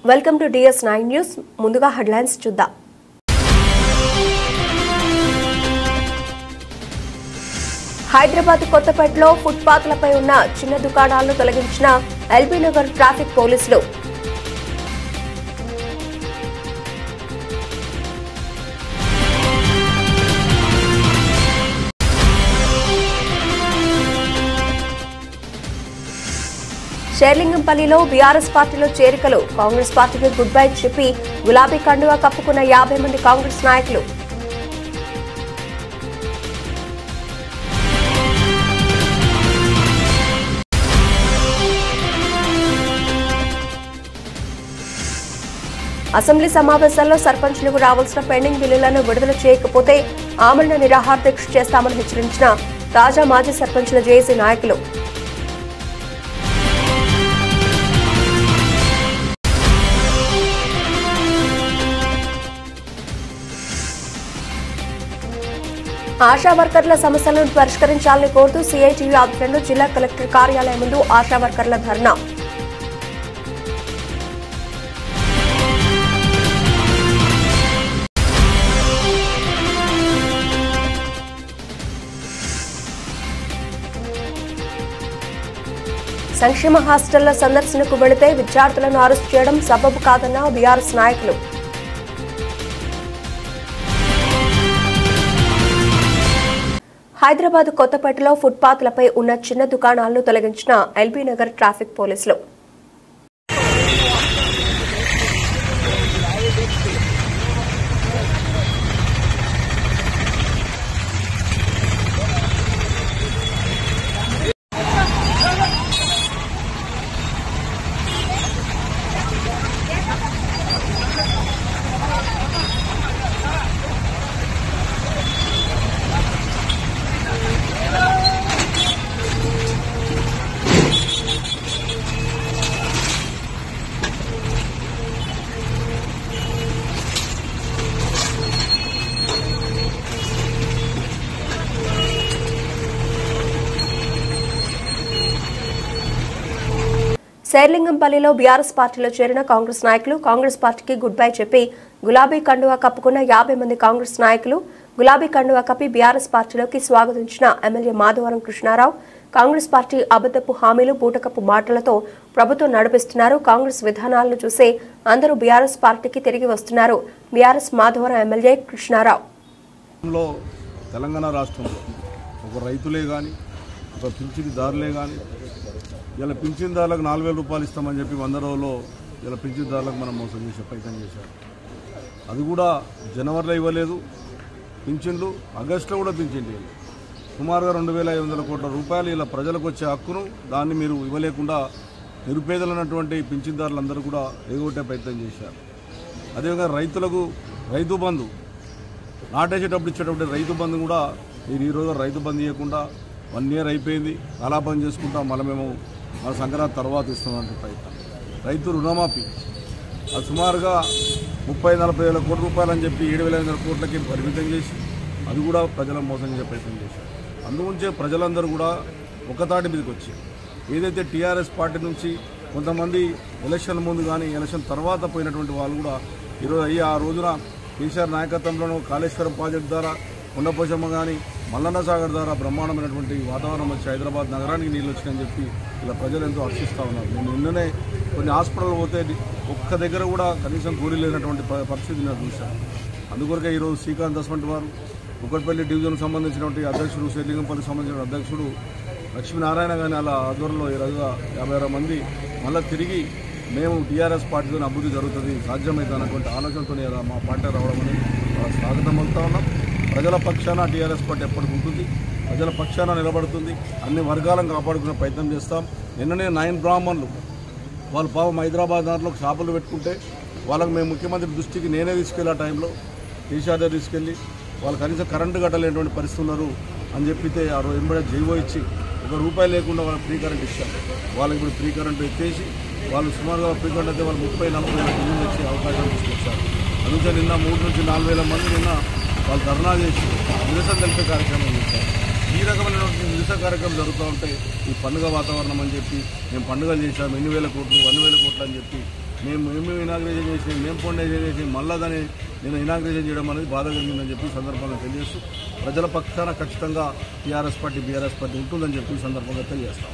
Welcome to DS9 news. ముందుగా headlines చూద్దాం. హైదరాబాద్ కొత్తపేటలో ఫుట్పాత్లపై ఉన్న చిన్న దుకాణాలను తొలగించిన ఎల్బీ నగర్ ట్రాఫిక్ పోలీసులు. షేర్లింగంపల్లిలో బీఆర్ఎస్ పార్టీలో చేరికలు. కాంగ్రెస్ పార్టీకి గుడ్ బై చెప్పి గులాబీ కండువా కప్పుకున్న 50 మంది కాంగ్రెస్ నాయకులు. అసెంబ్లీ సమావేశాల్లో సర్పంచ్లకు రావాల్సిన పెండింగ్ బిల్లులను విడుదల చేయకపోతే ఆమరణ నిరాహార దీక్ష చేస్తామని హెచ్చరించిన తాజా మాజీ సర్పంచ్ల జేఏసీ నాయకులు. ఆశా వర్కర్ల సమస్యలను పరిష్కరించాలని కోరుతూ సిఐటియు ఆధ్వర్యంలో జిల్లా కలెక్టర్ కార్యాలయం ముందు ఆశా వర్కర్ల ధర్నా. సంక్షేమ హాస్టళ్ల సందర్శనకు వెళితే విద్యార్థులను అరెస్ట్ చేయడం సబబు కాదన్న బీఆర్ఎస్ నాయకులు. హైదరాబాద్ కొత్తపేటలో ఫుట్పాత్లపై ఉన్న చిన్న దుకాణాలను తొలగించిన ఎల్బీ నగర్ ట్రాఫిక్ పోలీసులు. శేర్లింగంపల్లిలో బీఆర్ఎస్ పార్టీలో చేరిన కాంగ్రెస్ నాయకులు. కాంగ్రెస్ పార్టీకి గుడ్ బై చెప్పి గులాబీ కండువా కప్పుకున్న 50 మంది కాంగ్రెస్ నాయకులు. గులాబీ కండువా కప్పి బీఆర్ఎస్ పార్టీలోకి స్వాగతించిన ఎమ్మెల్యే మాధవరం కృష్ణారావు. కాంగ్రెస్ పార్టీ అబద్ధపు హామీలు, బూటకపు మాటలతో ప్రభుత్వం నడిపిస్తున్నారు. కాంగ్రెస్ విధానాలను చూసే అందరూ బీఆర్ఎస్ పార్టీకి తిరిగి వస్తున్నారు. BRS Madhavaram MLA Krishnarao. తెలంగాణ రాష్ట్రంలో ఒక రైతులే కానీ ఒక పింఛన్దారులే కానీ ఇలా పింఛన్దారులకు 4000 రూపాయలు ఇస్తామని చెప్పి 100 రోజుల్లో ఇలా పింఛన్దారులకు మనం మోసం చేసే ప్రయత్నం చేశారు. అది కూడా జనవరిలో ఇవ్వలేదు పింఛన్లు, ఆగస్టులో కూడా పింఛన్ లేదు. సుమారుగా 2500 కోట్ల రూపాయలు ఇలా ప్రజలకు వచ్చే హక్కును దాన్ని మీరు ఇవ్వలేకుండా నిరుపేదలైనటువంటి పింఛన్దారులందరూ కూడా ఎగొట్టే ప్రయత్నం చేశారు. అదేవిధంగా రైతులకు రైతు బంధు నాటేసేటప్పుడు ఇచ్చేటప్పుడు రైతు బంధు కూడా మీరు ఈరోజు రైతు బంధు ఇవ్వకుండా 1 ఇయర్ అయిపోయింది, కలాపం చేసుకుంటాం, మళ్ళీ మేము మన సంక్రాంతి తర్వాత ఇస్తామంటే ప్రయత్నం. రైతు రుణమాఫీ అది సుమారుగా 30-40 వేల కోట్ల రూపాయలు అని చెప్పి 7,500 కోట్లకి పరిమితం చేసి అది కూడా ప్రజలను మోసం చేసే ప్రయత్నం చేశారు. అందుగురించే ప్రజలందరూ కూడా ఒకతాటి మీదకి వచ్చి ఏదైతే టీఆర్ఎస్ పార్టీ నుంచి కొంతమంది ఎలక్షన్ ముందు కానీ ఎలక్షన్ తర్వాత పోయినటువంటి వాళ్ళు కూడా ఈరోజు ఆ రోజున కేసీఆర్ నాయకత్వంలోనూ కాళేశ్వరం ప్రాజెక్టు ద్వారా కొండపోచమ్మ కానీ మల్లన్న సాగర్ ద్వారా బ్రహ్మాండమైనటువంటి వాతావరణం వచ్చి హైదరాబాద్ నగరానికి నీళ్ళు వచ్చినాయని చెప్పి ఇలా ప్రజలు ఎంతో హర్షిస్తూ ఉన్నారు. నేను నిన్ననే కొన్ని హాస్పిటల్ పోతే ఒక్క దగ్గర కూడా కనీసం కూలీ లేనటువంటి పరిస్థితి నేను చూశాను. అందుకొరకే ఈరోజు శ్రీకాంత్ దస్మంట్ వారు కుకట్పల్లి డివిజన్కు సంబంధించినటువంటి అధ్యక్షుడు, షేర్లింగంపల్లికి సంబంధించిన అధ్యక్షుడు లక్ష్మీనారాయణ కానీ అలా ఆధ్వర్యంలో ఈ రోజుగా 56 మంది మళ్ళీ తిరిగి మేము టీఆర్ఎస్ పార్టీతో అభివృద్ధి జరుగుతుంది సాధ్యమైతే అన్నటువంటి ఆలోచనతో మా పార్టీ రావడం అనేది స్వాగతం అవుతా ఉన్నాం. ప్రజల పక్షాన టీఆర్ఎస్ పార్టీ ఎప్పటికి ఉంటుంది, ప్రజల పక్షాన నిలబడుతుంది, అన్ని వర్గాలను కాపాడుకునే ప్రయత్నం చేస్తాం. నిన్ననే 9 బ్రాహ్మణులు వాళ్ళు పాపం హైదరాబాద్ దాంట్లో షాపులు పెట్టుకుంటే వాళ్ళకు మేము ముఖ్యమంత్రి దృష్టికి నేనే తీసుకెళ్ళి ఆ టైంలో కేసీఆర్ దగ్గర తీసుకెళ్ళి వాళ్ళు కనీసం కరెంటు కట్టలేనటువంటి పరిస్థితి ఉన్నారు అని చెప్పితే ఆ రోజు ఎంబడే జీవో ఇచ్చి ₹1 లేకుండా వాళ్ళకి ఫ్రీ కరెంట్ ఇచ్చారు. వాళ్ళకి ఇప్పుడు ఫ్రీ కరెంట్ ఎత్తేసి వాళ్ళు సుమారుగా ఫ్రీ కరెంట్ అయితే వాళ్ళు 30-40 వేల బిల్లులు వచ్చే అవకాశం తీసుకొచ్చారు. అందుకే నిన్న 3 నుంచి 4 వేల మంది నిన్న వాళ్ళు ధర్నా చేసి నిరసన తెలిపే కార్యక్రమం చేశారు. ఈ రకమైనటువంటి నిరసన కార్యక్రమం జరుగుతూ ఉంటే ఈ పండుగ వాతావరణం అని చెప్పి మేము పండుగలు చేశాము, 8,000 కోట్లు 1,000 కోట్లు అని చెప్పి మేము ఇనాగ్రేషన్ చేసి మేము ఫౌండేషన్ చేసి మళ్ళీ దాన్ని నేను ఇనాగ్రేషన్ చేయడం అనేది బాధ కలిగిందని చెప్పి సందర్భంగా తెలియజేస్తూ ప్రజల పక్షాన ఖచ్చితంగా బీఆర్ఎస్ పార్టీ ఉంటుందని చెప్పి సందర్భంగా తెలియజేస్తాం.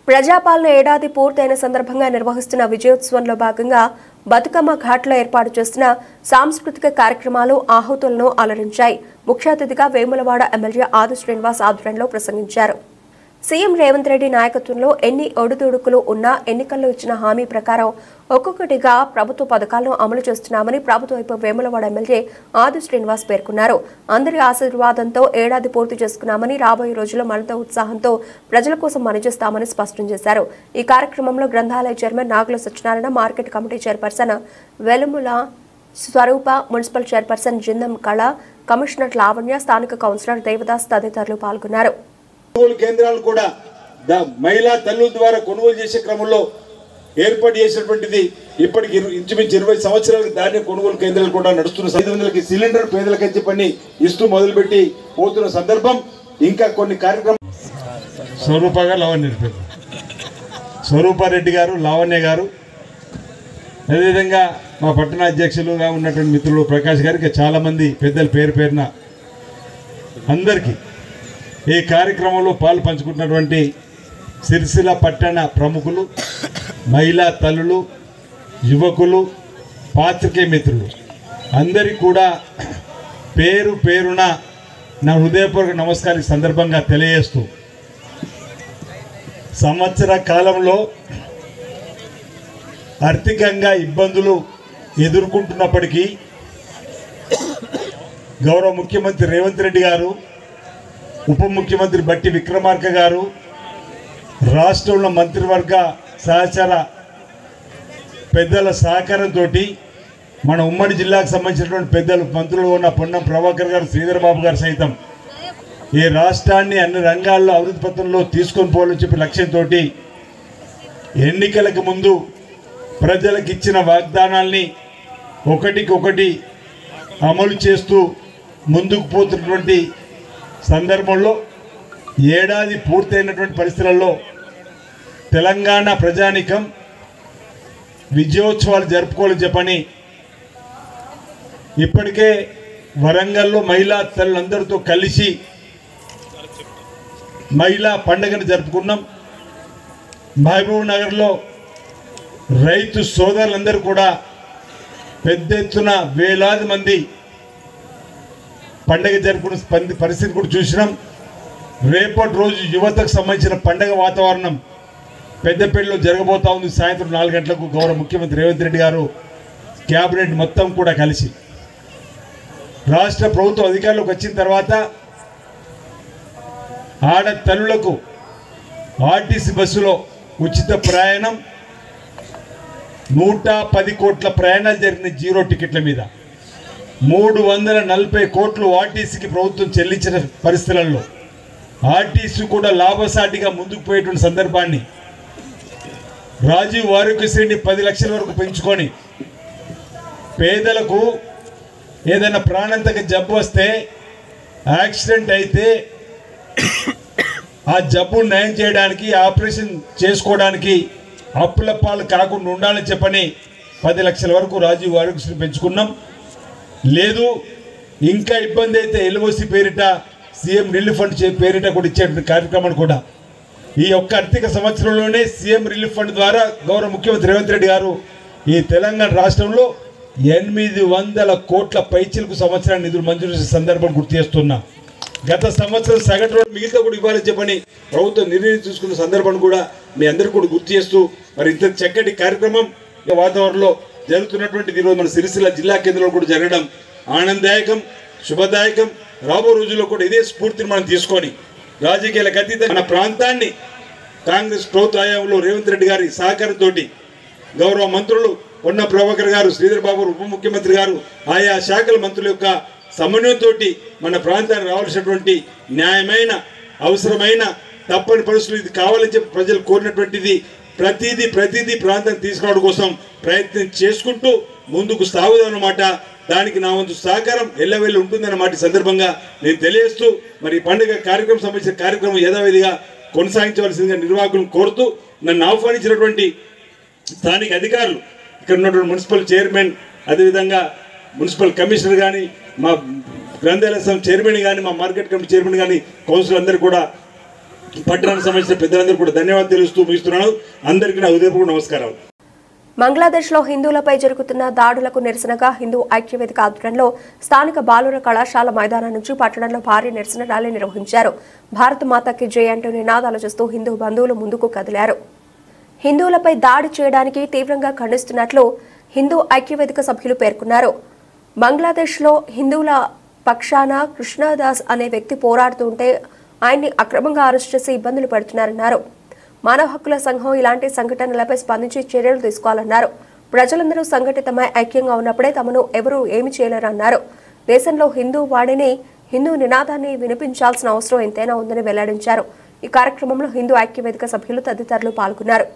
ప్రజాపాలన ఏడాది పూర్తయిన సందర్భంగా నిర్వహిస్తున్న విజయోత్సవంలో భాగంగా బతుకమ్మ ఘాట్లో ఏర్పాటు చేసిన సాంస్కృతిక కార్యక్రమాలు ఆహుతులను అలరించాయి. ముఖ్య అతిథిగా వేములవాడ ఎమ్మెల్యే ఆది శ్రీనివాస్ ఆధ్వర్యంలో ప్రసంగించారు. సీఎం రేవంత్ రెడ్డి నాయకత్వంలో ఎన్ని ఒడిదుడుకులు ఉన్నా ఎన్నికల్లో ఇచ్చిన హామీ ప్రకారం ఒక్కొక్కటిగా ప్రభుత్వ పథకాలను అమలు చేస్తున్నామని ప్రభుత్వ వైపు వేములవాడ ఎమ్మెల్యే ఆది శ్రీనివాస్ పేర్కొన్నారు. అందరి ఆశీర్వాదంతో ఏడాది పూర్తి చేసుకున్నామని, రాబోయే రోజుల్లో మరింత ఉత్సాహంతో ప్రజల కోసం పనిచేస్తామని స్పష్టం చేశారు. ఈ కార్యక్రమంలో గ్రంథాలయ chairman Nagula Satyanarayana, market committee chairperson Velumula Swarupa, municipal chairperson Jindam Kala, commissioner Lavanya, స్థానిక కౌన్సిలర్ దేవదాస్ తదితరులు పాల్గొన్నారు. కొనుగోలు కేంద్రాలు కూడా మహిళా తల్లుల ద్వారా కొనుగోలు చేసే క్రమంలో ఏర్పాటు చేసినటువంటిది. ఇప్పటికి ఇంచుమించు 20 సంవత్సరాలకు ధాన్యం కొనుగోలు కేంద్రాలు కూడా నడుస్తున్న 500కి సిలిండర్ పేదలకు చెప్పని ఇస్తూ మొదలుపెట్టి పోతున్న సందర్భం. ఇంకా కొన్ని కార్యక్రమం స్వరూపగా లావణ్య స్వరూపారెడ్డి గారు, లావణ్య గారు, అదేవిధంగా మా పట్టణ అధ్యక్షులుగా ఉన్నటువంటి మిత్రులు ప్రకాష్ గారికి, చాలామంది పెద్దలు పేరు పేరున అందరికీ ఈ కార్యక్రమంలో పాలు పంచుకుంటున్నటువంటి సిరిసిల్ల పట్టణ ప్రముఖులు, మహిళా తల్లులు, యువకులు, పాత్రికేయ మిత్రులు అందరికీ కూడా పేరు పేరున నా హృదయపూర్వక నమస్కారం సందర్భంగా తెలియజేస్తూ, సంవత్సర కాలంలో ఆర్థికంగా ఇబ్బందులు ఎదుర్కొంటున్నప్పటికీ గౌరవ ముఖ్యమంత్రి రేవంత్ రెడ్డి గారు, ఉప ముఖ్యమంత్రి బట్టి విక్రమార్క గారు, రాష్ట్రంలో మంత్రివర్గ సహచర పెద్దల సహకారంతో మన ఉమ్మడి జిల్లాకు సంబంధించినటువంటి పెద్దలు మంత్రులు ఉన్న పొన్నం ప్రభాకర్ గారు, శ్రీధర్ బాబు గారు సైతం ఈ రాష్ట్రాన్ని అన్ని రంగాల్లో అభివృద్ధి పథంలో తీసుకొని పోవాలని చెప్పి లక్ష్యంతో ఎన్నికలకు ముందు ప్రజలకు ఇచ్చిన వాగ్దానాల్ని ఒకటికొకటి అమలు చేస్తూ ముందుకు పోతున్నటువంటి సందర్భంలో ఏడాది పూర్తయినటువంటి పరిస్థితులలో తెలంగాణ ప్రజానికం విజయోత్సవాలు జరుపుకోవాలని చెప్పని ఇప్పటికే వరంగల్లో మహిళా తల్లులందరితో కలిసి మహిళా పండుగను జరుపుకున్నాం. మహబూబ్ నగర్లో రైతు సోదరులందరూ కూడా పెద్ద ఎత్తున వేలాది మంది పండగ జరుపుకునే పరిస్థితి కూడా చూసినాం. రేపటి రోజు యువతకు సంబంధించిన పండగ వాతావరణం పెద్దపల్లిలో జరగబోతా ఉంది. సాయంత్రం 4 గంటలకు గౌరవ ముఖ్యమంత్రి రేవంత్ రెడ్డి గారు క్యాబినెట్ మొత్తం కూడా కలిసి రాష్ట్ర ప్రభుత్వం అధికారంలోకి వచ్చిన తర్వాత ఆడతల్లులకు ఆర్టీసీ బస్సులో ఉచిత ప్రయాణం, 110 కోట్ల ప్రయాణాలు జరిగిన జీరో టికెట్ల మీద 340 కోట్లు ఆర్టీసీకి ప్రభుత్వం చెల్లించిన పరిస్థితులలో ఆర్టీసీ కూడా లాభసాటిగా ముందుకు పోయేటువంటి సందర్భాన్ని రాజీవ్ ఆరోగ్యశ్రీని 10 లక్షల వరకు పెంచుకొని పేదలకు ఏదైనా ప్రాణాంతక జబ్బు వస్తే, యాక్సిడెంట్ అయితే ఆ జబ్బు నయం చేయడానికి, ఆపరేషన్ చేసుకోవడానికి అప్పుల పాలు కాకుండా ఉండాలని చెప్పని 10 లక్షల వరకు రాజీవ్ ఆరోగ్యశ్రీ పెంచుకున్నాం. లేదు ఇంకా ఇబ్బంది అయితే ఎల్ఓసి పేరిట సీఎం రిలీఫ్ ఫండ్ పేరిట కూడా ఇచ్చేటువంటి కార్యక్రమాన్ని కూడా ఈ ఒక్క ఆర్థిక సంవత్సరంలోనే సీఎం రిలీఫ్ ఫండ్ ద్వారా గౌరవ ముఖ్యమంత్రి రేవంత్ రెడ్డి గారు ఈ తెలంగాణ రాష్ట్రంలో 800 కోట్ల పైచిలకు సంవత్సరాన్ని నిధులు మంజూరు చేసే సందర్భం గుర్తు చేస్తున్నా. గత సంవత్సరం సగటులో మిగతా కూడా ఇవ్వాలని చెప్పని ప్రభుత్వం నిర్ణయం తీసుకున్న సందర్భాన్ని కూడా మీ అందరికీ కూడా గుర్తు చేస్తూ, మరి ఇంత చక్కటి కార్యక్రమం వాతావరణంలో జరుగుతున్నటువంటిది ఈరోజు మన సిరిసిల్ల జిల్లా కేంద్రంలో కూడా జరగడం ఆనందదాయకం, శుభదాయకం. రాబో రోజుల్లో కూడా ఇదే స్ఫూర్తిని మనం తీసుకొని రాజకీయాలకు అతీతంగా మన ప్రాంతాన్ని కాంగ్రెస్ ప్రభుత్వ హయాంలో రేవంత్ రెడ్డి గారి సహకారంతో గౌరవ మంత్రులు పొన్నం ప్రభాకర్ గారు, శ్రీధర్ బాబు ఉప ముఖ్యమంత్రి గారు, ఆయా శాఖల మంత్రుల యొక్క సమన్వయంతో మన ప్రాంతానికి రావాల్సినటువంటి న్యాయమైన, అవసరమైన, తప్పని పరిస్థితులు ఇది కావాలని చెప్పి ప్రజలు కోరినటువంటిది ప్రతిదీ ప్రాంతానికి తీసుకురావడం కోసం ప్రయత్నం చేసుకుంటూ ముందుకు సాగుదన్నమాట. దానికి నా వంతు సహకారం ఎల్లవెల్లి ఉంటుందన్నమాట ఈ సందర్భంగా నేను తెలియజేస్తూ, మరి పండుగ కార్యక్రమం సంబంధించిన కార్యక్రమం యథావిధిగా కొనసాగించవలసిందిగా నిర్వాహకులను కోరుతూ, నన్ను ఆహ్వానించినటువంటి స్థానిక అధికారులు, ఇక్కడ ఉన్నటువంటి మున్సిపల్ చైర్మన్, అదేవిధంగా మున్సిపల్ కమిషనర్ కానీ, మా గ్రంథాలయ సంస్థ చైర్మన్ కానీ, మా మార్కెట్ కమిటీ చైర్మన్ కానీ, కౌన్సిల్ అందరూ కూడా, పట్టణానికి సంబంధించిన పెద్దలందరూ కూడా ధన్యవాదాలు తెలుస్తూ ముగిస్తున్నాను. అందరికీ నా హృదయపూర్వక నమస్కారాలు. బంగ్లాదేశ్లో హిందువులపై జరుగుతున్న దాడులకు నిరసనగా హిందూ ఐక్యవేదిక ఆధ్వర్యంలో స్థానిక బాలుర కళాశాల మైదానం నుంచి పట్టణంలో భారీ నిరసన ర్యాలీ నిర్వహించారు. భారత్ మాతాకి జై అంటూ నినాదాలు చేస్తూ హిందూ బంధువులు ముందుకు కదిలారు. హిందువులపై దాడి చేయడానికి తీవ్రంగా ఖండిస్తున్నట్లు హిందూ ఐక్యవేదిక సభ్యులు పేర్కొన్నారు. బంగ్లాదేశ్లో హిందువుల పక్షాన కృష్ణదాస్ అనే వ్యక్తి పోరాడుతుంటే ఆయన్ని అక్రమంగా అరెస్ట్ చేసి ఇబ్బందులు పెడుతున్నారన్నారు. మానవ హక్కుల సంఘం ఇలాంటి సంఘటనలపై స్పందించి చర్యలు తీసుకోవాలన్నారు. ప్రజలందరూ సంఘటితమై ఐక్యంగా ఉన్నప్పుడే తమను ఎవరూ ఏమి చేయలేరన్నారు. దేశంలో హిందూ వాడిని, హిందూ నినాదాన్ని వినిపించాల్సిన అవసరం ఎంతైనా ఉందని వెల్లడించారు. ఈ కార్యక్రమంలో హిందూ ఐక్యవేదిక సభ్యులు తదితరులు పాల్గొన్నారు.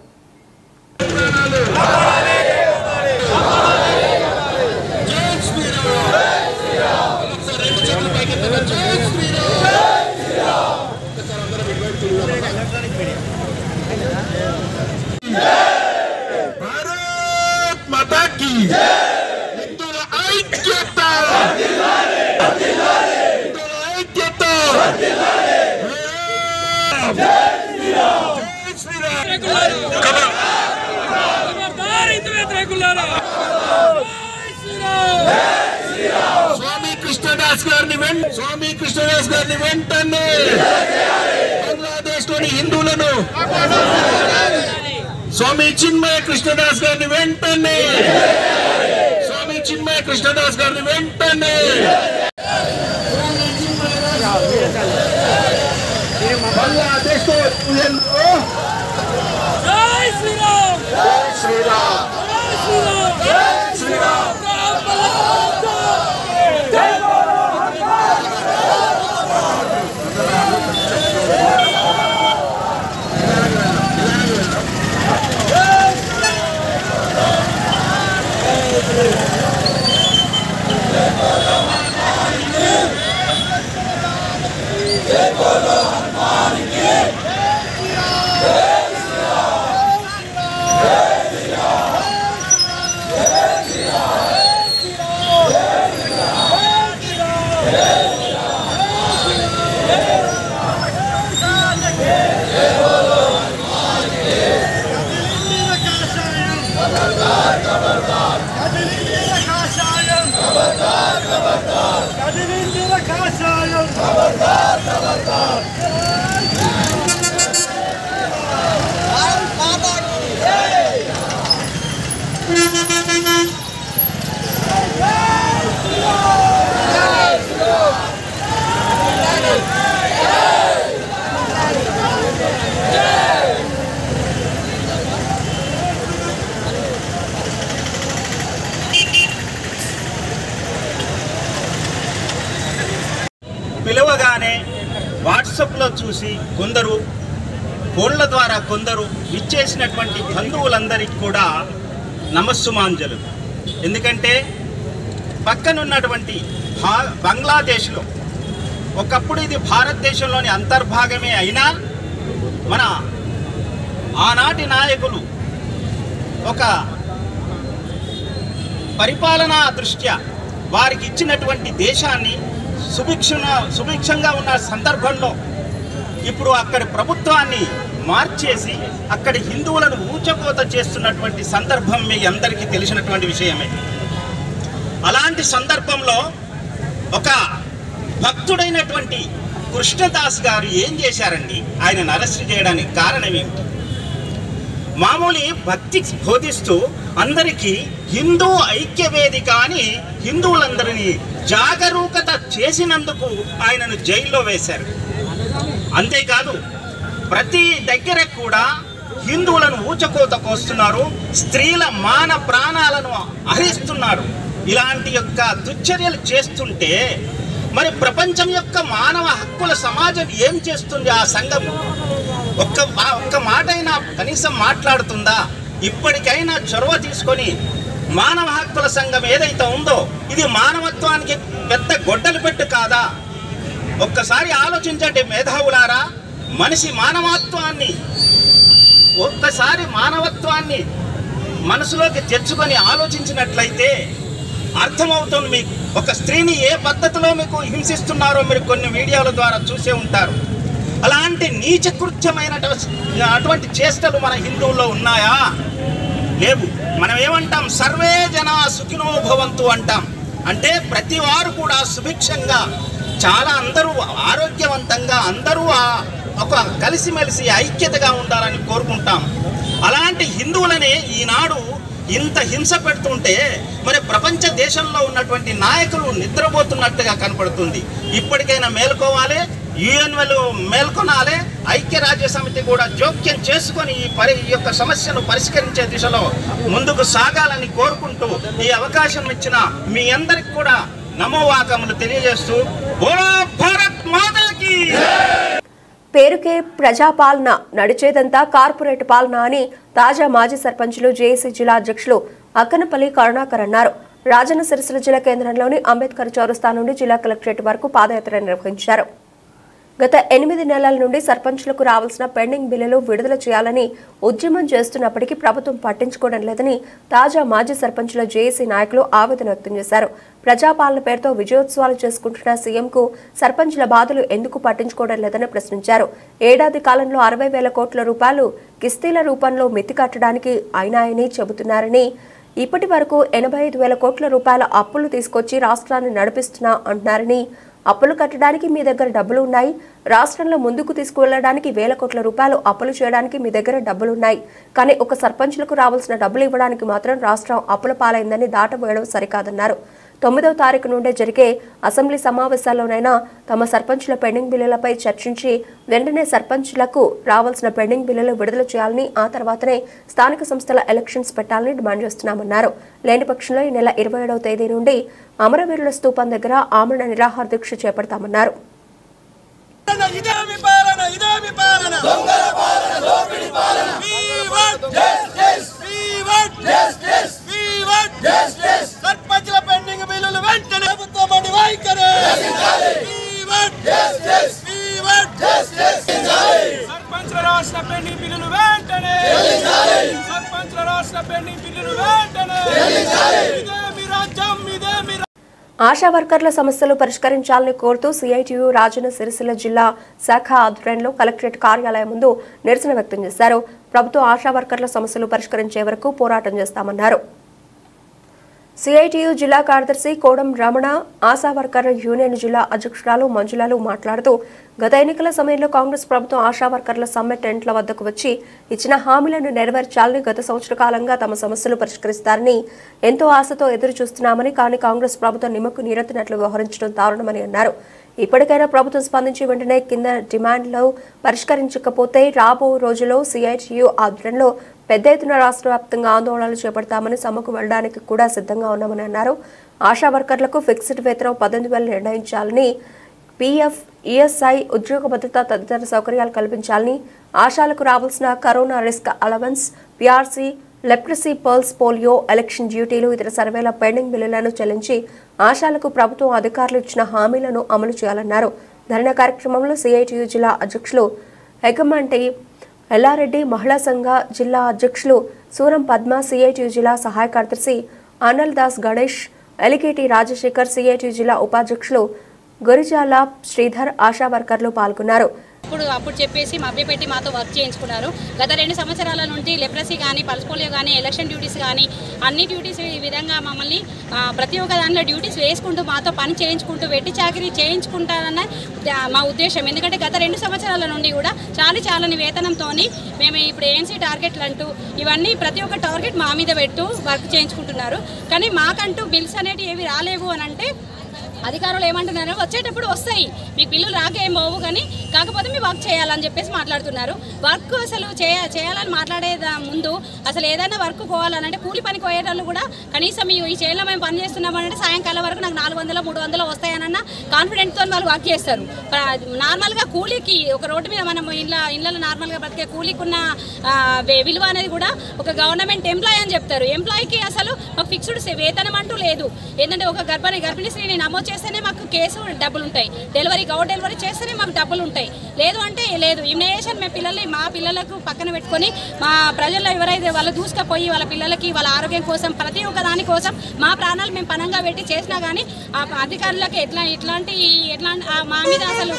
भारत माता की हिंदुల ఐక్యత, हिंदुల ఐక్యత, జై శ్రీరామ్. స్వామి కృష్ణదాస్ గారిని వెంటనే బంగ్లాదేశ్ లోని హిందువులను, స్వామి చిన్మయ కృష్ణదాస్ గారిని వెంటనే, స్వామి చిన్మయ కృష్ణదాస్ గారిని వెంటనే, బంగ్లాదేశ్ లో జై శ్రీరామ్, జై శ్రీరామ్, జై శ్రీరామ్, జై శ్రీరామ్. పిలవగానే వాట్సాప్లో చూసి కొందరు, ఫోన్ల ద్వారా కొందరు ఇచ్చేసినటువంటి బంధువులందరికీ కూడా నమస్సుమాంజలు. ఎందుకంటే పక్కనున్నటువంటి బంగ్లాదేశ్లో ఒకప్పుడు ఇది భారతదేశంలోని అంతర్భాగమే అయినా మన ఆనాటి నాయకులు ఒక పరిపాలనా దృష్ట్యా వారికి ఇచ్చినటువంటి దేశాన్ని సుభిక్షంగా ఉన్న సందర్భంలో ఇప్పుడు అక్కడి ప్రభుత్వాన్ని మార్చేసి అక్కడి హిందువులను ఊచకోత చేస్తున్నటువంటి సందర్భం మీ అందరికీ తెలిసినటువంటి విషయమే. అలాంటి సందర్భంలో ఒక భక్తుడైనటువంటి కృష్ణదాస్ గారు ఏం చేశారండి? ఆయనను అరెస్ట్ చేయడానికి కారణం ఏమిటి? మామూలు భక్తి బోధిస్తూ అందరికీ హిందూ ఐక్యవేదిక అని హిందువులందరినీ జాగరూకత చేసినందుకు ఆయనను జైల్లో వేశారు. అంతేకాదు ప్రతి దగ్గర కూడా హిందువులను ఊచకోత కోస్తున్నారు, స్త్రీల మాన ప్రాణాలను హరిస్తున్నారు. ఇలాంటి యొక్క దుశ్చర్యలు చేస్తుంటే మరి ప్రపంచం యొక్క మానవ హక్కుల సమాజం ఏం చేస్తుంది? ఆ సంఘం ఒక్క మాట అయినా కనీసం మాట్లాడుతుందా? ఇప్పటికైనా చొరవ తీసుకొని మానవ హక్కుల సంఘం ఏదైతే ఉందో ఇది మానవత్వానికి పెద్ద గొడ్డలు పెట్టు కాదా? ఒక్కసారి ఆలోచించండి మేధావులారా. మనిషి మానవత్వాన్ని ఒక్కసారి మనసులోకి తెచ్చుకొని ఆలోచించినట్లయితే అర్థమవుతుంది మీకు. ఒక స్త్రీని ఏ పద్ధతిలో మీకు హింసిస్తున్నారో మీరు కొన్ని వీడియోల ద్వారా చూసే ఉంటారు. అలాంటి నీచకృత్యమైన అటువంటి చేష్టలు మన హిందువుల్లో ఉన్నాయా? లేవు. మనం ఏమంటాం? సర్వే జనా సుఖినో భవంతు అంటాం. అంటే ప్రతి వారు కూడా సుభిక్షంగా, చాలా అందరూ ఆరోగ్యవంతంగా, అందరూ ఒక కలిసిమెలిసి ఐక్యతగా ఉండాలని కోరుకుంటాం. అలాంటి హిందువులనే ఈనాడు ఇంత హింస పెడుతుంటే మరి ప్రపంచ దేశంలో ఉన్నటువంటి నాయకులు నిద్రపోతున్నట్టుగా కనపడుతుంది. ఇప్పటికైనా మేల్కోవాలి, యుఎన్ఓలు మేల్కొనాలి, ఐక్యరాజ్య సమితి కూడా జోక్యం చేసుకొని ఈ యొక్క సమస్యను పరిష్కరించే దిశలో ముందుకు సాగాలని కోరుకుంటూ ఈ అవకాశం ఇచ్చిన మీ అందరికి కూడా నమోవాకములు తెలియజేస్తూ బోలో భారత్ మాతాకి. పేరుకే ప్రజాపాలన, నడిచేదంతా కార్పొరేట్ పాలన అని తాజా మాజీ సర్పంచులు జేఏసీ జిల్లా అధ్యక్షులు అక్కనపల్లి కరుణాకర్ అన్నారు. రాజన్న సిరిసిల్ల జిల్లా కేంద్రంలోని అంబేద్కర్ చౌరస్తా నుండి జిల్లా కలెక్టరేట్ వరకు పాదయాత్ర నిర్వహించారు. గత 8 నెలల నుండి సర్పంచులకు రావాల్సిన పెండింగ్ బిల్లులు విడుదల చేయాలని ఉద్యమం చేస్తున్నప్పటికీ ప్రభుత్వం పట్టించుకోవడం లేదని తాజా మాజీ సర్పంచుల జేఏసీ నాయకులు ఆవేదన వ్యక్తం చేశారు. ప్రజాపాలన పేరుతో విజయోత్సవాలు చేసుకుంటున్న సీఎంకు సర్పంచుల బాధలు ఎందుకు పట్టించుకోవడం లేదని ప్రశ్నించారు. ఏడాది కాలంలో 60,000 కోట్ల రూపాయలు కిస్తీల రూపంలో మితి కట్టడానికి అయినాయని చెబుతున్నారని, ఇప్పటి వరకు 85,000 కోట్ల రూపాయల అప్పులు తీసుకొచ్చి రాష్ట్రాన్ని నడిపిస్తున్నా అంటున్నారని, అప్పులు కట్టడానికి మీ దగ్గర డబ్బులు ఉన్నాయి, రాష్ట్రంలో ముందుకు తీసుకువెళ్లడానికి 1,000 కోట్ల రూపాయలు అప్పులు చేయడానికి మీ దగ్గర డబ్బులున్నాయి, కానీ ఒక సర్పంచులకు రావాల్సిన డబ్బులు ఇవ్వడానికి మాత్రం రాష్ట్రం అప్పుల పాలైందని దాటవేయడం సరికాదన్నారు. 9వ తారీఖు నుండే జరిగే అసెంబ్లీ సమావేశాల్లోనైనా తమ సర్పంచుల పెండింగ్ బిల్లులపై చర్చించి వెంటనే సర్పంచులకు రావాల్సిన పెండింగ్ బిల్లులు విడుదల చేయాలని, ఆ తర్వాతనే స్థానిక సంస్థల ఎలక్షన్స్ పెట్టాలని డిమాండ్ చేస్తున్నామన్నారు. లేని పక్షంలో ఈ నెల 27వ తేదీ నుండి అమరవీరుల స్తూపం దగ్గర ఆమరణ నిరాహార దీక్ష చేపడతామన్నారు. ఆశా వర్కర్ల సమస్యలు పరిష్కరించాలని కోరుతూ సిఐటియు రాజన్న సిరిసిల్ల జిల్లా శాఖ ఆధ్వర్యంలో కలెక్టరేట్ కార్యాలయం ముందు నిరసన వ్యక్తం చేశారు. ప్రభుత్వ ఆశా వర్కర్ల సమస్యలు పరిష్కరించే వరకు పోరాటం చేస్తామన్నారు. సిఐటియు జిల్లా కార్యదర్శి కోడం రమణ, ఆశా వర్కర్ల యూనియన్ జిల్లా అధ్యక్షురాలు మంజులాలు మాట్లాడుతూ గత ఎన్నికల సమయంలో కాంగ్రెస్ ప్రభుత్వం ఆశా వర్కర్ల సమ్మె టెంట్ల వద్దకు వచ్చి ఇచ్చిన హామీలను నెరవేర్చాలని, గత సంవత్సర కాలంగా తమ సమస్యలు పరిష్కరిస్తారని ఎంతో ఆశతో ఎదురు చూస్తున్నామని, కానీ కాంగ్రెస్ ప్రభుత్వం నిమ్మకు నీరెత్తినట్లు వ్యవహరించడం దారుణమని అన్నారు. ఇప్పటికైనా ప్రభుత్వం స్పందించి వెంటనే కింద డిమాండ్లు పరిష్కరించకపోతే రాబో రోజుల్లో సిఐటియు ఆధ్వర్యంలో పెద్ద ఎత్తున రాష్ట్ర వ్యాప్తంగా ఆందోళనలు చేపడతామని, సమ్మెకు వెళ్లడానికి కూడా సిద్ధంగా ఉన్నామని అన్నారు. ఆశా వర్కర్లకు ఫిక్స్డ్ వేతనం 18,000 నిర్ణయించాలని, పీఎఫ్, ఈఎస్ఐ, ఉద్యోగ భద్రత తదితర సౌకర్యాలు కల్పించాలని, ఆశాలకు రావాల్సిన corona risk allowance, PRC, leprosy, pulse polio, election డ్యూటీలు, ఇతర సర్వేల పెండింగ్ బిల్లులను చెల్లించి ఆశాలకు ప్రభుత్వం అధికారులు ఇచ్చిన హామీలను అమలు చేయాలన్నారు. ధర్నా కార్యక్రమంలో సిఐటియు జిల్లా అధ్యక్షులు ఎగమంటి ఎల్లారెడ్డి, మహిళా సంఘ జిల్లా అధ్యక్షులు సూరం పద్మ, సిఐటియు జిల్లా సహాయ కార్యదర్శి అనిల్ దాస్ గణేష్, ఎలికేటి రాజశేఖర్, సిఐటియు జిల్లా ఉపాధ్యక్షులు గొరిజాల శ్రీధర్, ఆశా వర్కర్లు పాల్గొన్నారు. అప్పుడు చెప్పేసి మభ్యపెట్టి మాతో వర్క్ చేయించుకున్నారు. గత 2 సంవత్సరాల నుండి లెప్రసీ కానీ, పల్స్ పోలియో కానీ, ఎలక్షన్ డ్యూటీస్ కానీ, అన్ని డ్యూటీస్ ఈ విధంగా మమ్మల్ని ప్రతి ఒక్క దానిలో డ్యూటీస్ వేసుకుంటూ మాతో పని చేయించుకుంటూ వెట్టి చాకరీ చేయించుకుంటారన్న మా ఉద్దేశం. ఎందుకంటే గత 2 సంవత్సరాల నుండి కూడా చాలని వేతనంతో మేము ఇప్పుడు ఏఎన్సీ టార్గెట్లు అంటూ ఇవన్నీ ప్రతి ఒక్క టార్గెట్ మా మీద పెట్టు వర్క్ చేయించుకుంటున్నారు. కానీ మాకంటూ బిల్స్ అనేవి ఏవి రాలేవు అని అంటే అధికారులు ఏమంటున్నారు, వచ్చేటప్పుడు వస్తాయి, మీకు బిల్లులు రాకేం పోవు, కానీ కాకపోతే మీ వర్క్ చేయాలని చెప్పేసి మాట్లాడుతున్నారు. వర్క్ అసలు చేయాలని మాట్లాడే ముందు అసలు ఏదైనా వర్క్ పోవాలనంటే కూలి పనికి పోయేటోళ్ళు కూడా కనీసం ఈ చేయాలో మేము పని చేస్తున్నామంటే సాయంకాలం వరకు నాకు 400, 300 వస్తాయనన్న కాన్ఫిడెంట్తో వాళ్ళు వర్క్ చేస్తారు. నార్మల్గా కూలీకి ఒక రోడ్డు మీద మనం ఇళ్ళలో నార్మల్గా బ్రతికే కూలీకి ఉన్న విలువ అనేది కూడా ఒక గవర్నమెంట్ ఎంప్లాయీ అని చెప్తారు. ఎంప్లాయీకి అసలు ఒక ఫిక్స్డ్ వేతనం అంటూ లేదు. ఏంటంటే ఒక గర్భిణీ స్త్రీని నమోదు చేస్తేనే మాకు కేసు డబ్బులు ఉంటాయి, గౌట్ డెలివరీ చేస్తేనే మాకు డబ్బులు ఉంటాయి, లేదు అంటే లేదు. ఇమ్యునైజేషన్ మేము మా పిల్లలకు పక్కన పెట్టుకొని మా ప్రజల్లో ఎవరైతే వాళ్ళు దూసుకపోయి వాళ్ళ పిల్లలకి వాళ్ళ ఆరోగ్యం కోసం ప్రతి ఒక్క దాని కోసం మా ప్రాణాలు మేము పనంగా పెట్టి చేసినా కానీ ఆ అధికారులకు ఇట్లాంటి మా మీద అసలు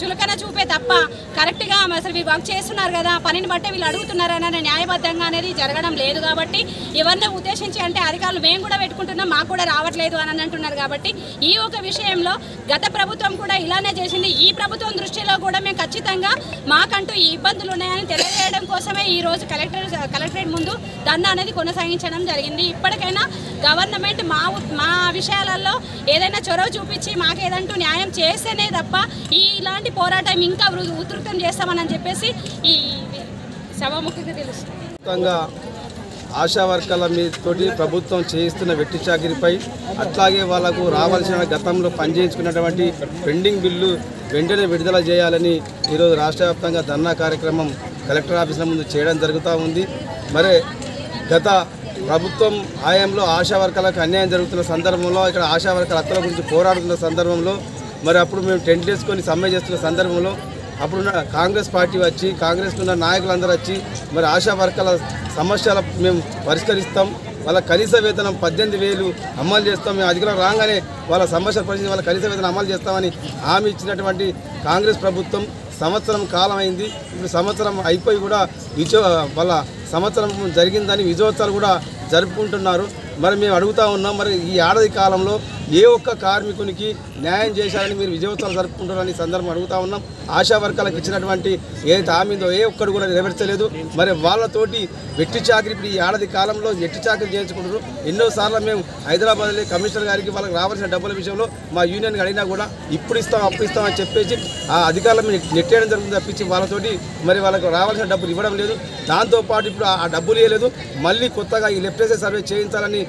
చులకన చూపే తప్ప కరెక్ట్గా అసలు వీళ్ళు వర్క్ చేస్తున్నారు కదా, పనిని బట్టే వీళ్ళు అడుగుతున్నారని న్యాయబద్ధంగా అనేది జరగడం లేదు. కాబట్టి ఎవరిని ఉద్దేశించి అంటే అధికారులు మేము కూడా పెట్టుకుంటున్నాం, మాకు కూడా రావట్లేదు అని అంటున్నారు. కాబట్టి ఈ ఒక విషయంలో గత ప్రభుత్వం కూడా ఇలానే చేసింది. ఈ ప్రభుత్వం దృష్టిలో కూడా మేము ఖచ్చితంగా మాకంటూ ఈ ఇబ్బందులు ఉన్నాయని తెలియజేయడం కోసమే ఈరోజు కలెక్టరేట్ ముందు ధర్నా అనేది కొనసాగించడం జరిగింది. ఇప్పటికైనా గవర్నమెంట్ మా విషయాలలో ఏదైనా చొరవ చూపించి మాకేదంటూ న్యాయం చేస్తేనే తప్ప ఇలాంటి పోరాటం ఇంకా ఉధృతం చేస్తామని చెప్పేసి ఈ సభాముఖంగా తెలుస్తుంది. ఆశా వర్కర్ల మీదతోటి ప్రభుత్వం చేయిస్తున్న వెట్టి చాకిరిపై, అట్లాగే వాళ్లకు రావాల్సిన గతంలో పనిచేయించుకున్నటువంటి పెండింగ్ బిల్లు వెంటనే విడుదల చేయాలని ఈరోజు రాష్ట్ర వ్యాప్తంగా ధర్నా కార్యక్రమం కలెక్టర్ ఆఫీసుల ముందు చేయడం జరుగుతూ ఉంది. మరి గత ప్రభుత్వం హయాంలో ఆశా వర్కర్లకు అన్యాయం జరుగుతున్న సందర్భంలో, ఇక్కడ ఆశా వర్కర్ల హక్కుల గురించి పోరాడుతున్న సందర్భంలో, మరి అప్పుడు మేము టెంట్ వేసుకొని సమ్మె చేస్తున్న సందర్భంలో అప్పుడున్న కాంగ్రెస్ పార్టీ వచ్చి, కాంగ్రెస్ ఉన్న నాయకులందరూ వచ్చి మరి ఆశా వర్కర్ల సమస్యలు మేము పరిష్కరిస్తాం, వాళ్ళ కనీస వేతనం 18,000 అమలు చేస్తాం, మేము అధికారం రాగానే వాళ్ళ సమస్యలు పరిశీలించి వాళ్ళ కనీస వేతనం అమలు చేస్తామని హామీ ఇచ్చినటువంటి కాంగ్రెస్ ప్రభుత్వం సంవత్సరం కాలం అయింది. ఇప్పుడు సంవత్సరం అయిపోయి కూడా వాళ్ళ సంవత్సరం జరిగిందని విజయోత్సవాలు కూడా జరుపుకుంటున్నారు. మరి మేము అడుగుతూ ఉన్నాం, మరి ఈ ఏడాది కాలంలో ఏ ఒక్క కార్మికునికి న్యాయం చేశారని మీరు విజయోత్సవాలు జరుపుకుంటారని సందర్భం అడుగుతూ ఉన్నాం. ఆశా వర్కర్లకు ఇచ్చినటువంటి ఏదైతే హామీందో ఒక్కడు కూడా నెరవేర్చలేదు. మరి వాళ్ళతోటి వెట్టి చాకరీ ఇప్పుడు ఈ ఏడాది కాలంలో వెట్టి చాకరీ చేయించుకుంటారు. ఎన్నోసార్లు మేము హైదరాబాద్లో కమిషనర్ గారికి వాళ్ళకి రావాల్సిన డబ్బుల విషయంలో మా యూనియన్కి అడిగినా కూడా ఇప్పుడు ఇస్తాం అప్పు ఇస్తామని చెప్పేసి ఆ అధికారులను నెట్టేయడం జరుగుతుంది తప్పించి వాళ్ళతోటి మరి వాళ్ళకు రావాల్సిన డబ్బులు ఇవ్వడం లేదు. దాంతోపాటు ఇప్పుడు ఆ డబ్బులు ఇవ్వలేదు, మళ్ళీ కొత్తగా ఈ లెప్రసీ సర్వే చేయించాలని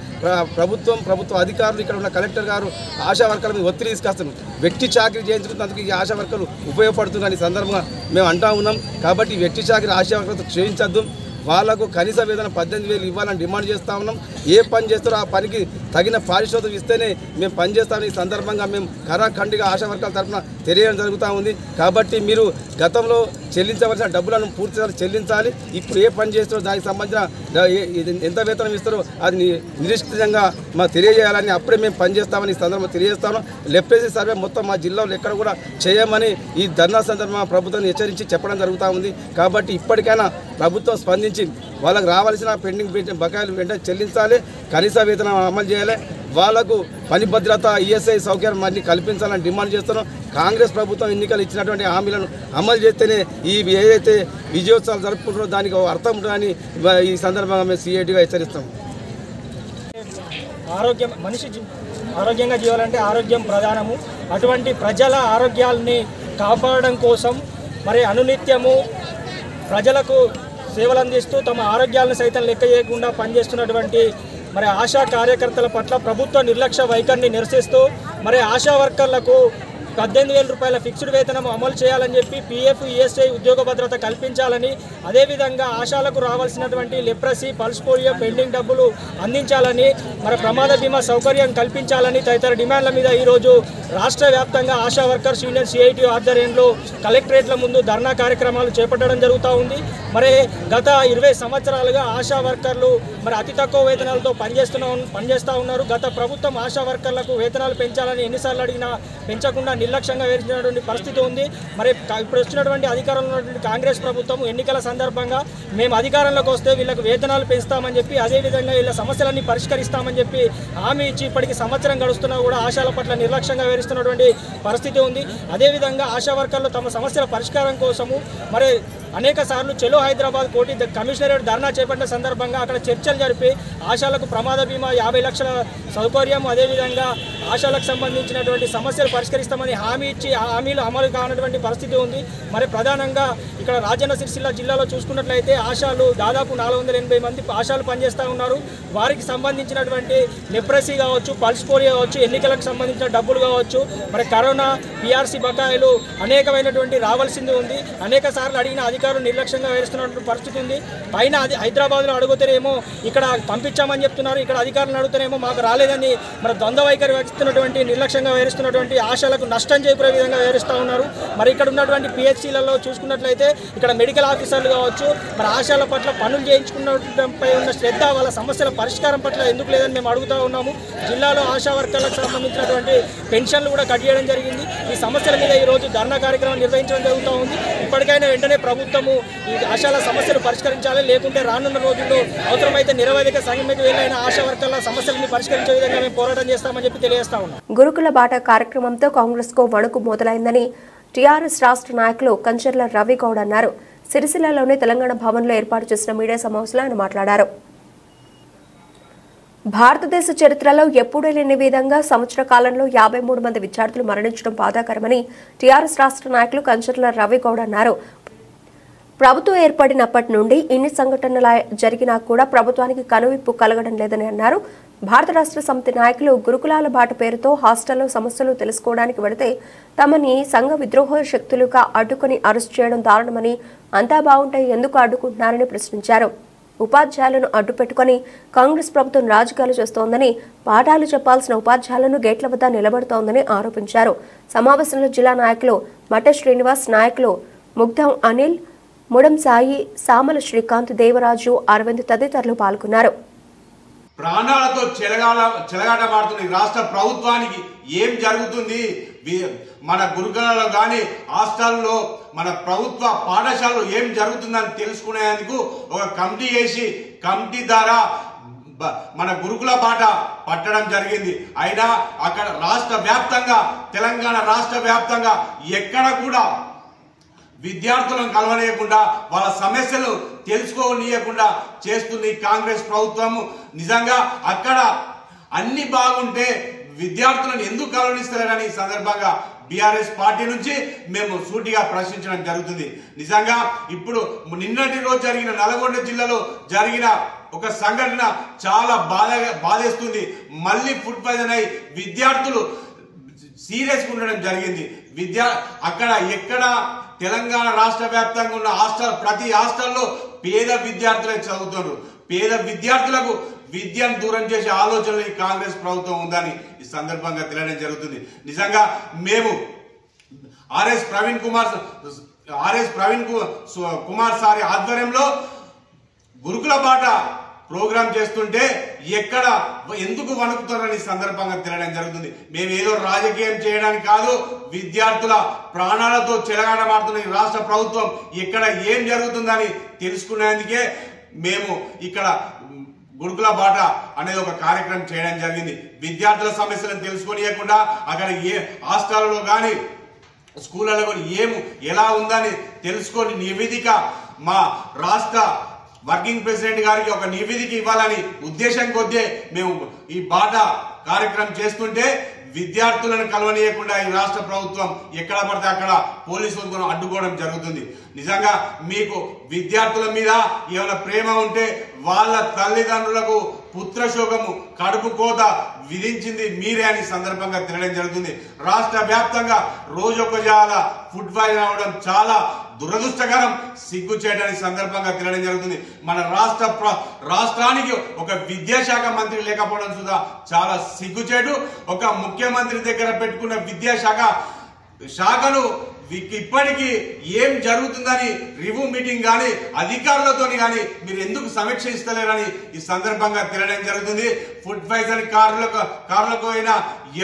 ప్రభుత్వ అధికారులు ఇక్కడ ఉన్న కలెక్టర్ గారు ఆశా వర్కర్ల మీద ఒత్తిడి తీసుకొస్తున్నారు. వెట్టి చాకరీ చేయించుకున్నందుకు ఈ ఆశా వర్కర్లు ఉపయోగపడుతున్నారని సందర్భంగా మేము అంటా ఉన్నాం. కాబట్టి వెట్టి చాకరీ ఆశా వర్కర్లతో చేయించద్దు, వాళ్లకు కనీస వేతనం 18,000 ఇవ్వాలని డిమాండ్ చేస్తూ ఉన్నాం. ఏ పని చేస్తారో ఆ పనికి తగిన పారితోషికం ఇస్తేనే మేము పనిచేస్తామని ఈ సందర్భంగా మేము కరాఖండిగా ఆశా వర్కర్ల తరఫున తెలియడం జరుగుతూ ఉంది. కాబట్టి మీరు గతంలో చెల్లించవలసిన డబ్బులను పూర్తిగా చెల్లించాలి. ఇప్పుడు ఏ పని చేస్తారో దానికి సంబంధించిన ఎంత వేతనం ఇస్తారో అది నిశ్చితంగా మాకు తెలియజేయాలని, అప్పుడే మేము పనిచేస్తామని ఈ సందర్భంగా తెలియజేస్తాను. లెప్రసీ సర్వే మొత్తం మా జిల్లాలో ఎక్కడ కూడా చేయమని ఈ ధర్నా సందర్భంగా ప్రభుత్వాన్ని హెచ్చరించి చెప్పడం జరుగుతూ ఉంది. కాబట్టి ఇప్పటికైనా ప్రభుత్వం స్పందించి వాళ్ళకు రావాల్సిన పెండింగ్ బకాయిలు వెంటనే చెల్లించాలి, కనీస వేతనం అమలు చేయాలి, వాళ్లకు పని భద్రత, ఈఎస్ఐ సౌకర్యం అన్ని కల్పించాలని డిమాండ్ చేస్తున్నాం. కాంగ్రెస్ ప్రభుత్వం ఎన్నికలు ఇచ్చినటువంటి హామీలను అమలు చేస్తేనే ఈ ఏదైతే విజయోత్సవాలు జరుపుకుంటున్నారో దానికి అర్థం ఉంటుందని ఈ సందర్భంగా మేము సిఐటిగా హెచ్చరిస్తాం. మనిషి ఆరోగ్యంగా జీవాలంటే ఆరోగ్యం ప్రధానము. అటువంటి ప్రజల ఆరోగ్యాలని కాపాడడం కోసం మరి అనునిత్యము ప్రజలకు సేవలు అందిస్తూ తమ ఆరోగ్యాలను సైతం లెక్క చేయకుండా పనిచేస్తున్నటువంటి మరి ఆశా కార్యకర్తల పట్ల ప్రభుత్వ నిర్లక్ష్య వైఖరిని నిరసిస్తూ మరి ఆశా వర్కర్లకు 18,000 రూపాయల ఫిక్స్డ్ వేతనం అమలు చేయాలని చెప్పి పిఎఫ్, ఈఎస్ఐ ఉద్యోగ భద్రత కల్పించాలని, అదేవిధంగా ఆశాలకు రావాల్సినటువంటి లెప్రసీ, పల్స్ పోలియో పెండింగ్ డబ్బులు అందించాలని, మరి ప్రమాద బీమా సౌకర్యం కల్పించాలని తదితర డిమాండ్ల మీద ఈరోజు రాష్ట్ర వ్యాప్తంగా ఆశా వర్కర్స్ యూనియన్ సిఐటి ఆధ్వర్యంలో కలెక్టరేట్ల ముందు ధర్నా కార్యక్రమాలు చేపట్టడం జరుగుతూ ఉంది. మరి గత 20 సంవత్సరాలుగా ఆశా వర్కర్లు మరి అతి తక్కువ వేతనాలతో పనిచేస్తూ ఉన్నారు. గత ప్రభుత్వం ఆశా వర్కర్లకు వేతనాలు పెంచాలని ఎన్నిసార్లు అడిగినా పెంచకుండా నిర్లక్ష్యంగా వేసినటువంటి పరిస్థితి ఉంది. మరి ఇప్పుడు వచ్చినటువంటి అధికారంలో ఉన్నటువంటి కాంగ్రెస్ ప్రభుత్వం ఎన్నికల సందర్భంగా మేము అధికారంలోకి వస్తే వీళ్ళకు వేతనాలు పెంచుతామని చెప్పి, అదేవిధంగా వీళ్ళ సమస్యలన్నీ పరిష్కరిస్తామని చెప్పి హామీ ఇచ్చి ఇప్పటికి సంవత్సరం గడుస్తున్నా కూడా ఆశాల పట్ల నిర్లక్ష్యంగా వేస్తున్నటువంటి పరిస్థితి ఉంది. అదేవిధంగా ఆశా వర్కర్లు తమ సమస్యల పరిష్కారం కోసము మరి అనేక సార్లు చెలో హైదరాబాద్ కోటి కమిషనరేట్ ధర్నా చేపట్టిన సందర్భంగా అక్కడ చర్చలు జరిపి ఆశాలకు ప్రమాద బీమా 50 లక్షల సౌకర్యం, అదేవిధంగా ఆశాలకు సంబంధించినటువంటి సమస్యలు పరిష్కరిస్తామని హామీ ఇచ్చి ఆ హామీలు అమలు కానటువంటి పరిస్థితి ఉంది. మరి ప్రధానంగా ఇక్కడ రాజన్న సిరిసిల్ల జిల్లాలో చూసుకున్నట్లయితే ఆశాలు దాదాపు 480 మంది ఆశాలు పనిచేస్తూ ఉన్నారు. వారికి సంబంధించినటువంటి లెప్రసీ కావచ్చు, పల్స్ పోలియో కావచ్చు, ఎన్నికలకు సంబంధించిన డబ్బులు కావచ్చు, మరి కరోనా, పిఆర్సీ బకాయిలు అనేకమైనటువంటి రావాల్సింది ఉంది. అనేక సార్లు అడిగిన అధికారులు నిర్లక్ష్యంగా వ్యవహరిస్తున్నటువంటి పరిస్థితి ఉంది. పైన అది హైదరాబాద్లో అడుగుతారేమో ఇక్కడ పంపించామని చెప్తున్నారు, ఇక్కడ అధికారులను అడుగుతారేమో మాకు రాలేదని మరి ద్వంద్వ వైఖరి వహిస్తున్నటువంటి నిర్లక్ష్యంగా వ్యవహరిస్తున్నటువంటి ఆశలకు నష్టం చేకూరే విధంగా వ్యవహరిస్తూ ఉన్నారు. మరి ఇక్కడ ఉన్నటువంటి పిహెచ్సిలలో చూసుకున్నట్లయితే ఇక్కడ మెడికల్ ఆఫీసర్లు కావచ్చు మరి ఆశాల పట్ల పనులు చేయించుకున్నపై ఉన్న శ్రద్ధ వాళ్ళ సమస్యల పరిష్కారం పట్ల ఎందుకు లేదని మేము అడుగుతూ ఉన్నాము. జిల్లాలో ఆశా వర్కర్లకు సంబంధించినటువంటి పెన్షన్లు కూడా కట్ చేయడం జరిగింది. ఈ సమస్యల మీద ఈరోజు ధర్నా కార్యక్రమం నిర్వహించడం జరుగుతూ ఉంది. ఇప్పటికైనా వెంటనే ప్రభుత్వము ఈ ఆశాల సమస్యలు పరిష్కరించాలి, లేకుంటే రానున్న రోజుల్లో అవసరమైతే నిరవధిక సంఘటనకు వెళ్ళైన ఆశా వర్కర్ల సమస్యలను పరిష్కరించే విధంగా మేము పోరాటం చేస్తామని చెప్పి తెలియజేస్తా ఉన్నాం. గురుకుల బాట కార్యక్రమంతో కాంగ్రెస్ కు వణుకు మొదలైందని టీఆర్ఎస్ రాష్ట్ర నాయకులు కంచర్ల రవిగౌడ్ అన్నారు. సిరిసిల్లలోని తెలంగాణ భవన్లో ఏర్పాటు చేసిన మీడియా సమావేశంలో ఆయన మాట్లాడారు. భారతదేశ చరిత్రలో ఎప్పుడూ లేని విధంగా సంవత్సర కాలంలో 53 మంది విద్యార్థులు మరణించడం బాధాకరమని టీఆర్ఎస్ రాష్ట్ర నాయకులు కంచర్ల రవిగౌడ్ అన్నారు. ప్రభుత్వం ఏర్పడినప్పటి నుండి ఇన్ని సంఘటనలు జరిగినా కూడా ప్రభుత్వానికి కనువిప్పు కలగడం లేదని అన్నారు. భారత రాష్ట్ర సమితి నాయకులు గురుకులాల బాట పేరుతో హాస్టల్లో సమస్యలు తెలుసుకోవడానికి వెళితే తమని సంఘ విద్రోహ శక్తులుగా అడ్డుకుని అరెస్ట్ చేయడం దారుణమని, అంతా బాగుంటే ఎందుకు అడ్డుకుంటున్నారని ప్రశ్నించారు. ఉపాధ్యాయులను అడ్డుపెట్టుకుని కాంగ్రెస్ ప్రభుత్వం రాజకీయాలు చేస్తోందని, పాఠాలు చెప్పాల్సిన ఉపాధ్యాయులను గేట్ల వద్ద నిలబడుతోందని ఆరోపించారు. సమావేశంలో జిల్లా నాయకులు మఠ శ్రీనివాస్, నాయకులు ముగ్ధం అనిల్, ముడం సాయి, సామల శ్రీకాంత్, దేవరాజు, అరవింద్ తదితరులు పాల్గొన్నారు. ప్రాణాలతో చెలగాటమాడుతున్న రాష్ట్ర ప్రభుత్వానికి ఏం జరుగుతుంది, మన గురుకులాల్లో కానీ హాస్టల్లో మన ప్రభుత్వ పాఠశాలలో ఏం జరుగుతుందని తెలుసుకునేందుకు ఒక కమిటీ వేసి కమిటీ ద్వారా మన గురుకుల బాట పట్టడం జరిగింది. అయినా అక్కడ రాష్ట్ర వ్యాప్తంగా తెలంగాణ రాష్ట్ర వ్యాప్తంగా ఎక్కడ కూడా విద్యార్థులను కలవనీయకుండా వాళ్ళ సమస్యలు తెలుసుకోనీయకుండా చేస్తుంది కాంగ్రెస్ ప్రభుత్వము. నిజంగా అక్కడ అన్ని బాగుంటే విద్యార్థులను ఎందుకు కలవనిస్తారని ఈ సందర్భంగా బీఆర్ఎస్ పార్టీ నుంచి మేము సూటిగా ప్రశ్నించడం జరుగుతుంది. నిజంగా ఇప్పుడు నిన్నటి రోజు జరిగిన నల్గొండ జిల్లాలో జరిగిన ఒక సంఘటన చాలా బాధేస్తుంది. మళ్ళీ ఫుడ్ పాయిజన్ అయి విద్యార్థులు సీరియస్గా ఉండడం జరిగింది. అక్కడ ఎక్కడ తెలంగాణ రాష్ట్ర వ్యాప్తంగా ఉన్న ప్రతి హాస్టల్లో పేద విద్యార్థులే చదువుతున్నారు. పేద విద్యార్థులకు విద్యను దూరం చేసే ఆలోచనలు ఈ కాంగ్రెస్ ప్రభుత్వం ఉందని ఈ సందర్భంగా తెలియడం జరుగుతుంది. నిజంగా మేము ఆర్ఎస్ ప్రవీణ్ కుమార్ సారి ఆధ్వర్యంలో గురుకుల బాట ప్రోగ్రాం చేస్తుంటే ఎక్కడ ఎందుకు వణుకుతారని సందర్భంగా తెలియడం జరుగుతుంది. మేము ఏదో రాజకీయం చేయడానికి కాదు, విద్యార్థుల ప్రాణాలతో చెలగాటమాడుతున్న ఈ రాష్ట్ర ప్రభుత్వం ఎక్కడ ఏం జరుగుతుందని తెలుసుకునేందుకే మేము ఇక్కడ గురుకుల బాట అనేది ఒక కార్యక్రమం చేయడం జరిగింది. విద్యార్థుల సమస్యలను తెలుసుకోనియకుండా అక్కడ ఏ హాస్టల్లో కానీ స్కూళ్ళలో కానీ ఎలా ఉందని తెలుసుకొని నివేదిక మా రాష్ట్ర వర్కింగ్ ప్రెసిడెంట్ గారికి ఒక నివేదిక ఇవ్వాలని ఉద్దేశం కొద్దే మేము ఈ బాట కార్యక్రమం చేస్తుంటే విద్యార్థులను కలవనీయకుండా ఈ రాష్ట్ర ప్రభుత్వం ఎక్కడ పడితే అక్కడ పోలీసులను అడ్డుకోవడం జరుగుతుంది. నిజంగా మీకు విద్యార్థుల మీద ఏమైనా ప్రేమ ఉంటే వాళ్ళ తల్లిదండ్రులకు పుత్రశోకము కడుపు కోత విధించింది మీరే అని సందర్భంగా తెలియడం జరుగుతుంది. రాష్ట్ర వ్యాప్తంగా రోజొక జాల ఫుడ్ పాయిజన్ అవడం చాలా దురదృష్టకరం, సిగ్గు చేయడానికి సందర్భంగా తెలియడం జరుగుతుంది. మన రాష్ట్రానికి ఒక విద్యాశాఖ మంత్రి లేకపోవడం సుధా చాలా సిగ్గుచేటు. ఒక ముఖ్యమంత్రి దగ్గర పెట్టుకున్న శాఖను ఇప్పటికీ ఏం జరుగుతుందని రివ్యూ మీటింగ్ కానీ అధికారులతో కానీ మీరు ఎందుకు సమీక్ష ఇస్తలేరని ఈ సందర్భంగా తెలియడం జరుగుతుంది. ఫుడ్ పాయిజన్ కారులకు అయినా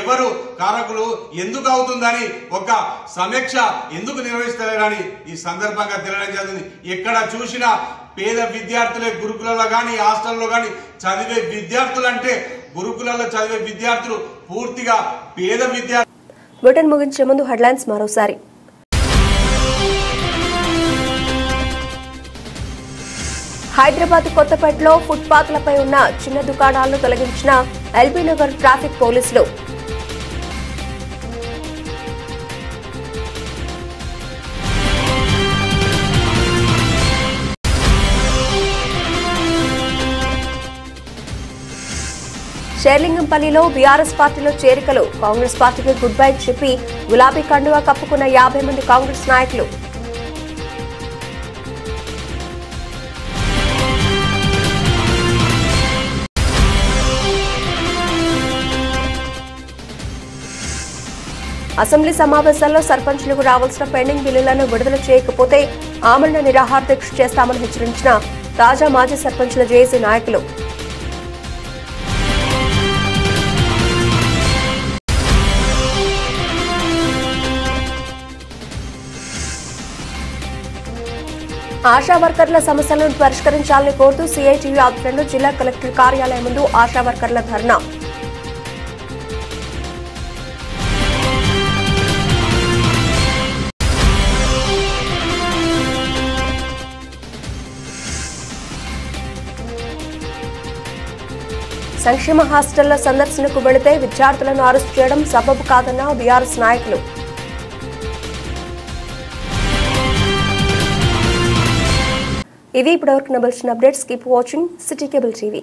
ఎవరు కారకులు ఎందుకు అవుతుందని ఒక సమీక్ష ఎందుకు నిర్వహిస్తలేరని ఈ సందర్భంగా తెలియడం జరుగుతుంది. ఎక్కడ చూసినా పేద విద్యార్థులే గురుకులలో కానీ హాస్టల్లో కానీ చదివే విద్యార్థులు అంటే గురుకులలో చదివే విద్యార్థులు పూర్తిగా పేద విద్యార్థులు. బులెటిన్ ముగించే ముందు హెడ్లైన్స్ మరోసారి. హైదరాబాద్ కొత్తపేటలో ఫుట్పాత్లపై ఉన్న చిన్న దుకాణాలను తొలగించిన ఎల్బీ నగర్ ట్రాఫిక్ పోలీసులు. షేర్లింగంపల్లిలో బీఆర్ఎస్ పార్టీలో చేరికలు. కాంగ్రెస్ పార్టీకి గుడ్ బై చెప్పి గులాబీ కండువా కప్పుకున్న 50 మంది కాంగ్రెస్ నాయకులు. అసెంబ్లీ సమావేశాల్లో సర్పంచులకు రావాల్సిన పెండింగ్ బిల్లులను విడుదల చేయకపోతే ఆమరణ నిరాహార దీక్ష చేస్తామని హెచ్చరించిన తాజా మాజీ సర్పంచుల జేఏసీ నాయకులు. ఆశా వర్కర్ల సమస్యలను పరిష్కరించాలని కోరుతూ సిఐటియు ఆధ్వర్యంలో జిల్లా కలెక్టర్ కార్యాలయం ముందు ఆశా వర్కర్ల ధర్నా. సంక్షేమ హాస్టళ్ల సందర్శనకు వెళితే విద్యార్థులను అరెస్టు చేయడం సబబు కాదన్న బీఆర్ఎస్ నాయకులు. ఇది ఇప్పటివరకు నబల్సిన updates. Keep watching city cable TV.